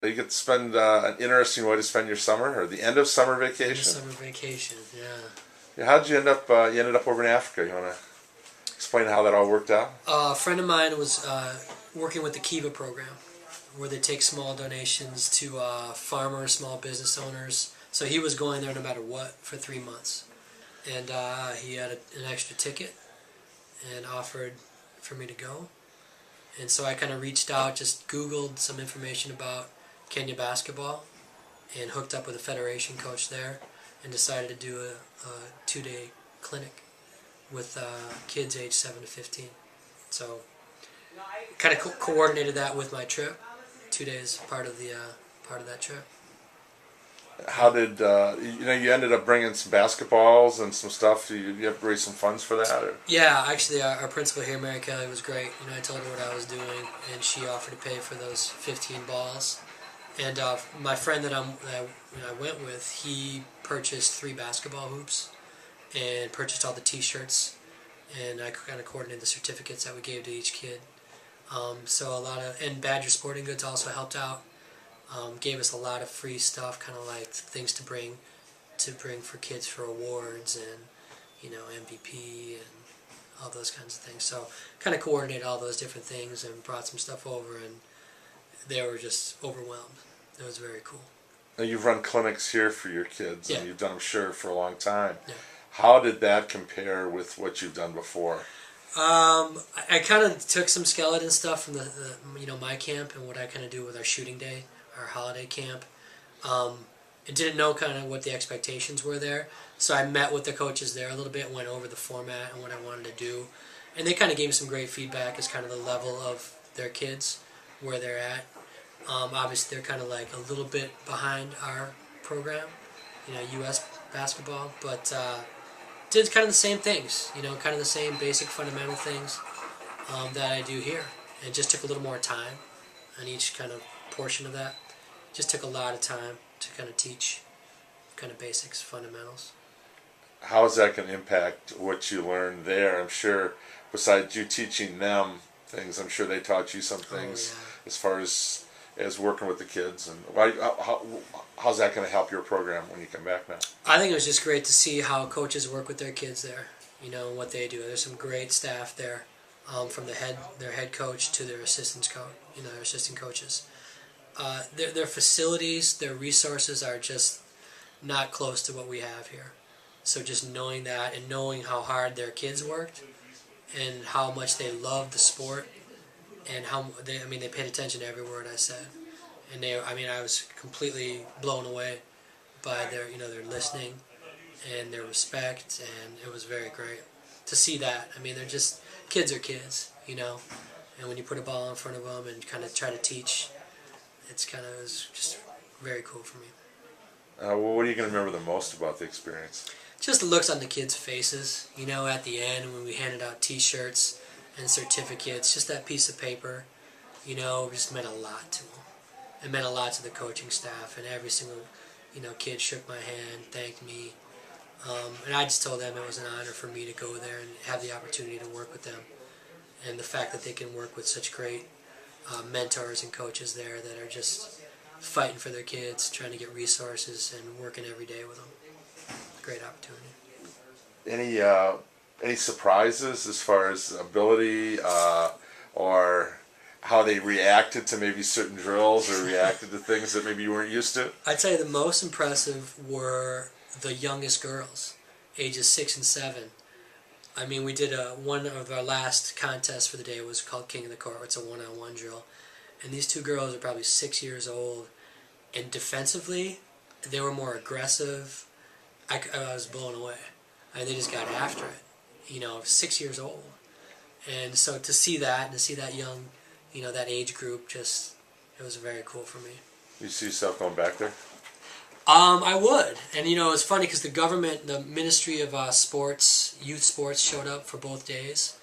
You get to spend an interesting way to spend your summer, or the end of summer vacation. Summer vacation, yeah. Yeah, how did you end up? You ended up over in Africa. You want to explain how that all worked out? A friend of mine was working with the Kiva program, where they take small donations to farmers, small business owners. So he was going there no matter what for 3 months, and he had an extra ticket and offered for me to go. And so I kind of reached out, just Googled some information about Kenya basketball, and hooked up with a federation coach there, and decided to do a 2-day clinic with kids aged 7 to 15. So kind of coordinated that with my trip. 2 days part of that trip. How did you ended up bringing some basketballs and some stuff? You have to raise some funds for that? Or? Yeah, actually, our principal here, Mary Kelly, was great. I told her what I was doing, and she offered to pay for those 15 balls. And my friend that I went with, he purchased 3 basketball hoops and purchased all the T-shirts, and I kind of coordinated the certificates that we gave to each kid. So and Badger Sporting Goods also helped out. Gave us a lot of free stuff, kind of like things to bring for kids for awards and MVP and all those kinds of things. So kind of coordinated all those different things and brought some stuff over, and they were just overwhelmed. It was very cool. Now you've run clinics here for your kids, Yeah. and you've done them for a long time. Yeah. How did that compare with what you've done before? I kind of took some skeleton stuff from the my camp and what I kind of do with our shooting day, our holiday camp. I didn't know kind of what the expectations were there, so I met with the coaches there a little bit, went over the format and what I wanted to do, and they kind of gave me some great feedback as kind of the level of their kids, where they're at. Obviously, they're kind of like a little bit behind our program, U.S. basketball, but did kind of the same things, kind of the same basic fundamental things that I do here. It just took a little more time on each kind of portion of that. Just took a lot of time to kind of teach kind of basics, fundamentals. How is that going to impact what you learned there? I'm sure, besides you teaching them things, I'm sure they taught you some things as far as working with the kids. And how's that going to help your program when you come back now? I think it was just great to see how coaches work with their kids there, and what they do. There's some great staff there, from their head coach to their assistant coaches. Their facilities, their resources are just not close to what we have here. So just knowing that and knowing how hard their kids worked and how much they loved the sport and how they paid attention to every word I said. And I was completely blown away by their listening and their respect, and it was very great to see that. They're just, kids are kids, and when you put a ball in front of them and kind of try to teach, it was just very cool for me. What are you going to remember the most about the experience? Just the looks on the kids' faces, at the end when we handed out T-shirts and certificates, just that piece of paper, just meant a lot to them. It meant a lot to the coaching staff, and every single, kid shook my hand, thanked me, and I just told them it was an honor for me to go there and have the opportunity to work with them, and the fact that they can work with such great mentors and coaches there that are just fighting for their kids, trying to get resources and working every day with them. Great opportunity. Any surprises as far as ability or how they reacted to maybe certain drills or reacted to things that maybe you weren't used to? I'd say the most impressive were the youngest girls, ages 6 and 7. We did one of our last contests for the day was called King of the Court. It's a one-on-one drill. And these 2 girls are probably 6 years old. And defensively, they were more aggressive. I was blown away. They just got after it. 6 years old. And so to see that, and to see that young, that age group, it was very cool for me. You see yourself going back there? I would. And, it's funny because the Ministry of Sports, Youth Sports, showed up for both days.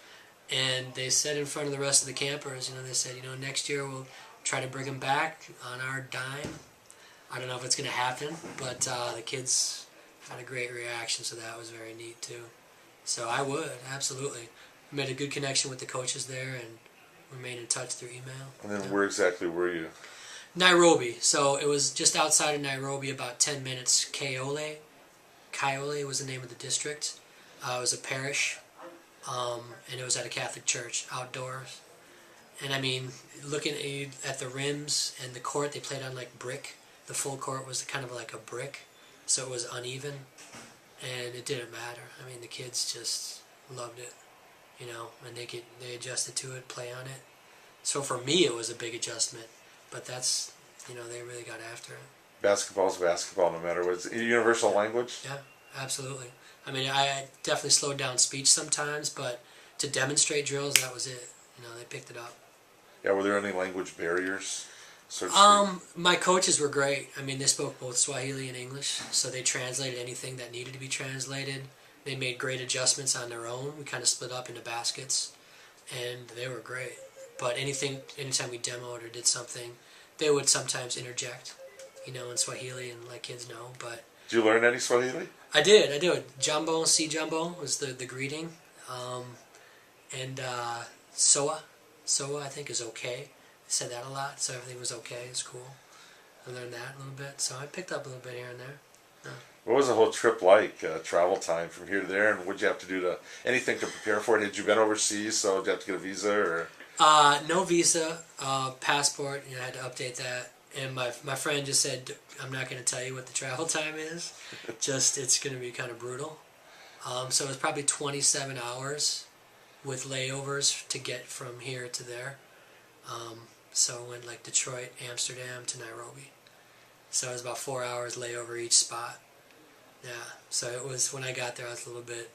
And they said in front of the rest of the campers, they said, next year we'll try to bring them back on our dime. I don't know if it's going to happen, but the kids had a great reaction, so that was very neat too. So I would, absolutely. Made a good connection with the coaches there and remained in touch through email. And then where exactly were you? Nairobi. So it was just outside of Nairobi, about 10 minutes. Kayole was the name of the district. It was a parish, and it was at a Catholic church, outdoors. And I mean, looking at the rims and the court, they played on like brick. The full court was kind of like a brick, so it was uneven, and it didn't matter. I mean, the kids just loved it, and they adjusted to it, play on it. So for me, it was a big adjustment, but that's, they really got after it. Basketball's basketball, no matter what. It's a universal language. Yeah, absolutely. I mean, I definitely slowed down speech sometimes, but to demonstrate drills, that was it. They picked it up. Yeah, were there any language barriers, so to speak? My coaches were great. I mean, they spoke both Swahili and English, so they translated anything that needed to be translated. They made great adjustments on their own. We kind of split up into baskets, and they were great. But anytime we demoed or did something, they would sometimes interject, in Swahili and let kids know. But did you learn any Swahili? I did. Jambo, si jambo was the greeting, and soa I think is okay. I said that a lot, so everything was okay. It's cool. I learned that a little bit, so I picked up a little bit here and there. Yeah. What was the whole trip like, travel time from here to there, and what did you have to do anything to prepare for it? Had you been overseas, so did you have to get a visa, or? No visa, passport, I had to update that. And my friend just said, I'm not going to tell you what the travel time is. It's going to be kind of brutal. So it was probably 27 hours with layovers to get from here to there. So I went like Detroit, Amsterdam to Nairobi. So it was about 4 hours layover each spot. Yeah, so it was, when I got there, I was a little bit,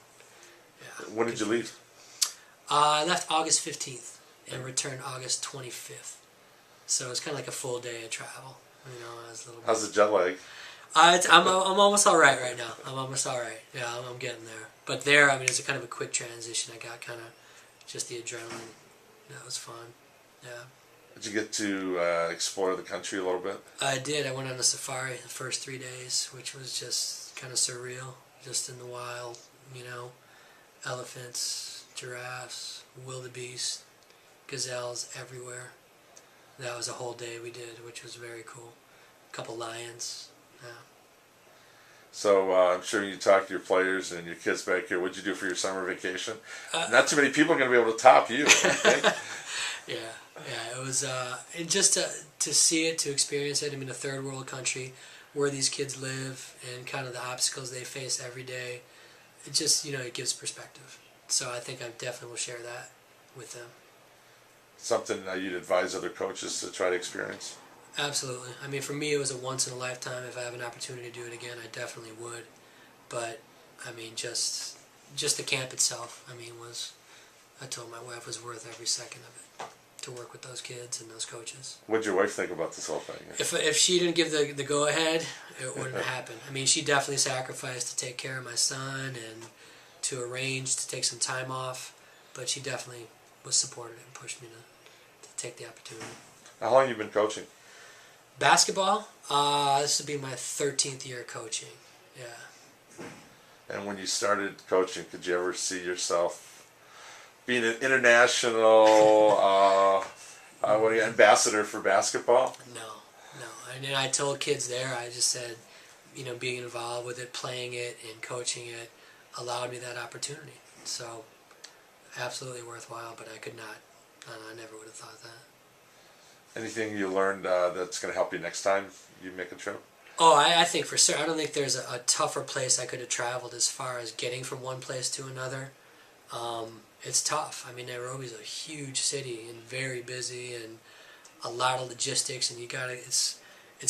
yeah. When did you leave? I left August 15th and returned August 25th. So it's kind of like a full day of travel. I was a little. How's the jet lag? I'm almost all right now. I'm almost all right. Yeah, I'm getting there. But there, I mean, it's a kind of a quick transition. I got kind of just the adrenaline. That was fun. Yeah. Did you get to explore the country a little bit? I did. I went on a safari the first 3 days, which was just kind of surreal. Just in the wild, elephants, giraffes, wildebeest, gazelles everywhere. That was a whole day we did, which was very cool. A couple lions. Yeah. So I'm sure you talked to your players and your kids back here. What'd you do for your summer vacation? Not too many people are going to be able to top you, I think. Yeah. It was and just to see it, to experience it. I mean, a third world country where these kids live and kind of the obstacles they face every day. It just, it gives perspective. So I think I definitely will share that with them. Something you'd advise other coaches to try to experience? Absolutely. I mean, for me, it was a once in a lifetime. If I have an opportunity to do it again, I definitely would. But I mean, just the camp itself. I mean, I told my wife was worth every second of it to work with those kids and those coaches. What did your wife think about this whole thing? If she didn't give the go ahead, it wouldn't happen. I mean, she definitely sacrificed to take care of my son and to arrange to take some time off, but she definitely was supportive and pushed me to take the opportunity. How long have you been coaching? Basketball? This would be my 13th year coaching. Yeah. And when you started coaching, could you ever see yourself being an international ambassador for basketball? No. And I told kids there, I just said, being involved with it, playing it, and coaching it allowed me that opportunity. So, absolutely worthwhile, but I could not. I never would have thought that. Anything you learned that's going to help you next time you make a trip? Oh, I think for sure. I don't think there's a tougher place I could have traveled as far as getting from one place to another. It's tough. I mean, Nairobi's a huge city and very busy and a lot of logistics, and it's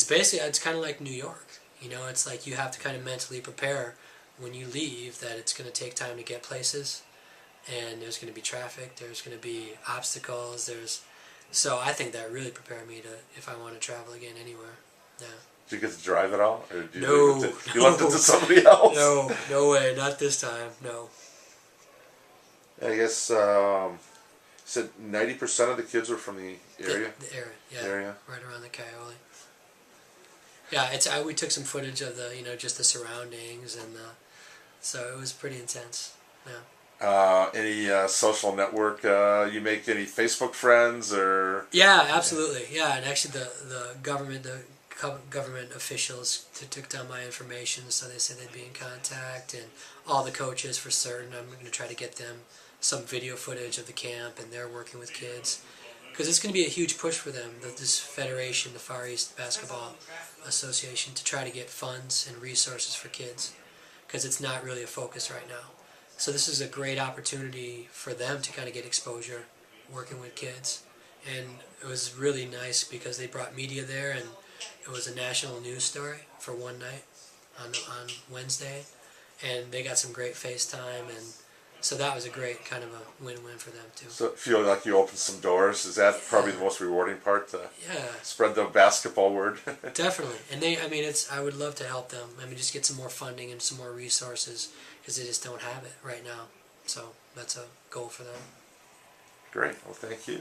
basically, it's kind of like New York. It's like you have to kind of mentally prepare when you leave that it's going to take time to get places, and there's going to be traffic, there's going to be obstacles, so I think that really prepared me to, if I want to travel again anywhere. Yeah. Did you get to drive at all? Or did No. You left it to somebody else? No way, not this time, no. I guess you said 90% of the kids were from the area? The area, yeah. The area? Right around the Kayole. Yeah, we took some footage of the, just the surroundings, and so it was pretty intense, yeah. Any social network? You make any Facebook friends or? Yeah, absolutely. Yeah, and actually, government officials took down my information, so they said they'd be in contact, and all the coaches for certain. I'm going to try to get them some video footage of the camp, and they're working with kids because it's going to be a huge push for them. This federation, the Far East Basketball Association, to try to get funds and resources for kids because it's not really a focus right now. So this is a great opportunity for them to kind of get exposure working with kids. And it was really nice because they brought media there, and it was a national news story for one night on Wednesday. And they got some great FaceTime, and so that was a great kind of a win-win for them too. So feel like you opened some doors. Is that probably the most rewarding part? To Yeah, spread the basketball word. definitely. And I would love to help them. I mean, just get some more funding and some more resources because they just don't have it right now. So that's a goal for them. Great. Well, thank you.